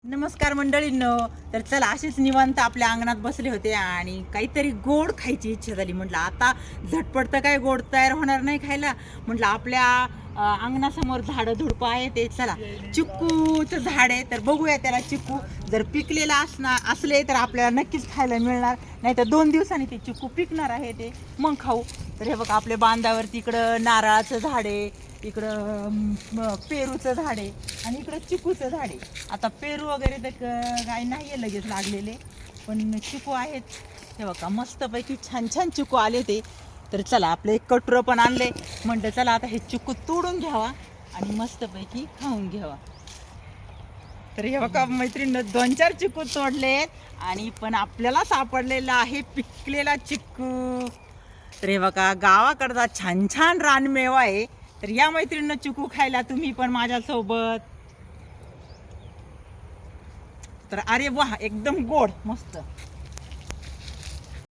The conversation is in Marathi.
नमस्कार मंडळींनो. तर चला असेच निवांत आपल्या अंगणात बसले होते आणि काहीतरी गोड खायची इच्छा झाली. म्हटलं आता झटपट तर काय गोड तयार होणार नाही खायला. म्हटलं आपल्या अंगणासमोर झाडं झुडपं आहे ते, चला चिक्कूचं झाड आहे तर बघूया त्याला चिक्कू जर पिकलेला असले तर आपल्याला नक्कीच खायला मिळणार, नाही तर 2 दिवसांनी ते चिक्कू पिकणार आहे ते मग खाऊ. तर हे बघा आपल्या बांधावरती इकडं नारळाचं झाड आहे, इकडं पेरूचं झाड आहे आणि इकडं चिकूचं झाड आहे. आता पेरू वगैरे तर काय नाही आहे लगेच लागलेले, पण चिकू आहेत. हे बघा मस्तपैकी छान छान चिकू आले ते. तर चला आपलं एक कटोरं पण आणले, म्हणतं चला आता हे चिकू तोडून घ्यावा आणि मस्तपैकी खाऊन घ्यावा. तर हे बघा मैत्रिणीनं 2-4 चिकू तोडलेत आणि पण आपल्याला सापडलेला आहे पिकलेला चिक्कू. तर हे बघा गावाकडचा छान छान रानमेवा आहे. तर या मैत्रिणीनं चिकू खायला तुम्ही पण माझ्यासोबत. तर अरे वा एकदम गोड मस्त.